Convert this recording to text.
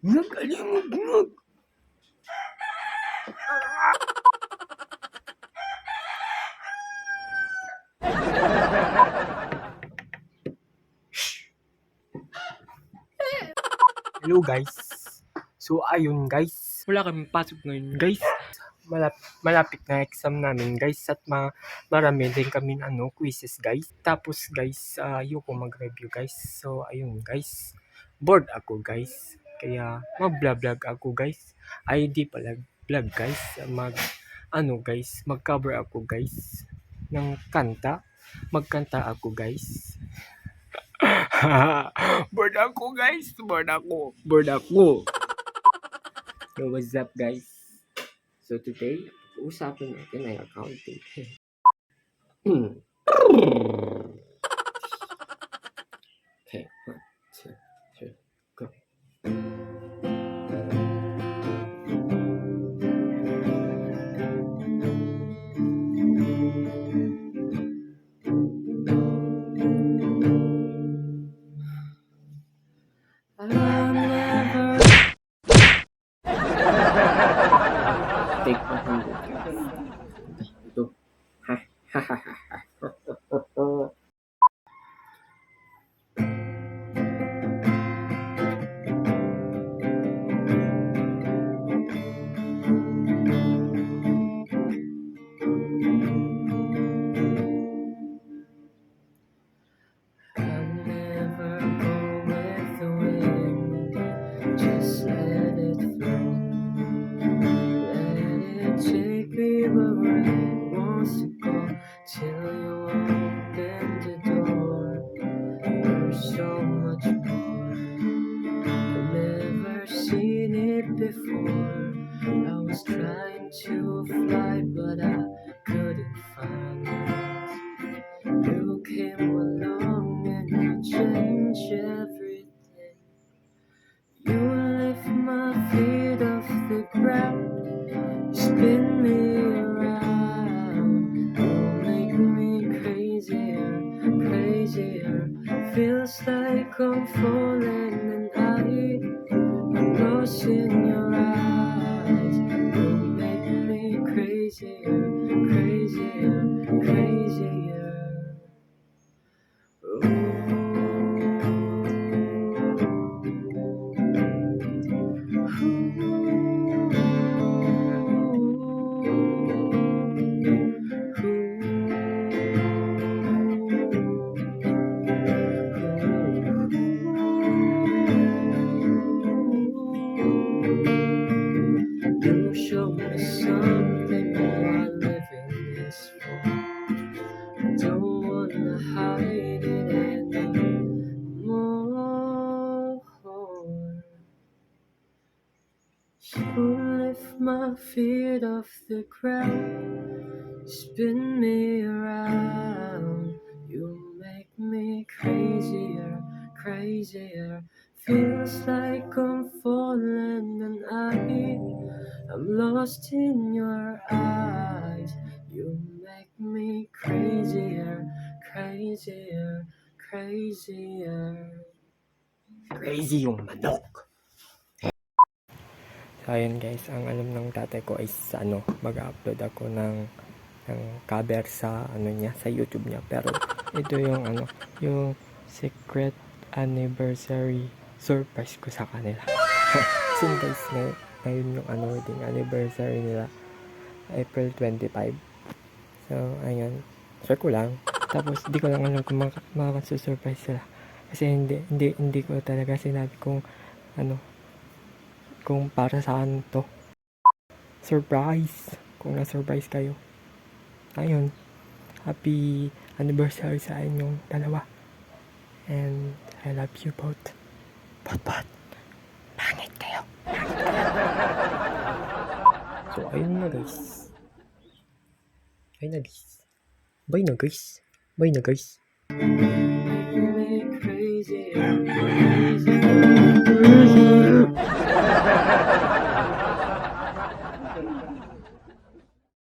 Nag-alimog. Hello guys. So ayun guys, wala kaming pasok ngayon guys. Malapit na exam namin guys at marami din kami quizzes guys. Tapos guys, ayoko mag-review guys. So ayun guys, bored ako guys. Kaya mag-vlog ako guys. Ay di pala vlog guys. Mag-cover ako guys ng kanta. Magkanta ako guys. Bored ako guys. Bored ako. So what's up guys? So today, usapin natin ay accounting. Okay, 1, 2, 3, go. Take 100. Ito. Ha ha ha ha. Before I was trying to fly, but I couldn't find it. You came along and you changed everything. You lift my feet off the ground, you spin me around, you make me crazier, crazier. Feels like I'm falling and I'm lost in your eyes. You make me crazier, crazier, crazier. You show me something more I live in this for. I don't wanna hide it anymore. You lift my feet off the ground, spin me around. You make me crazier, crazier. Feels like I'm falling and I'm lost in your eyes. You make me crazier, crazier, crazier. Crazy yung manok. So ayun guys, ang alam ng tatay ko is mag-upload ako ng cover sa niya, sa YouTube niya. Pero ito yung yung secret anniversary surprise ko sa kanila. So guys, ngayon yung wedding anniversary nila, April 25. So ayun, share ko lang. Tapos di ko lang alam kung makakasurprise sila. Kasi hindi ko talaga sinabi kung kung para saan to. Surprise! Kung na-surprise kayo. Ayun, happy anniversary sa inyong dalawa. And I love you both. Both. Pangit kayo. So ayun na guys. Bye na guys. Crazy.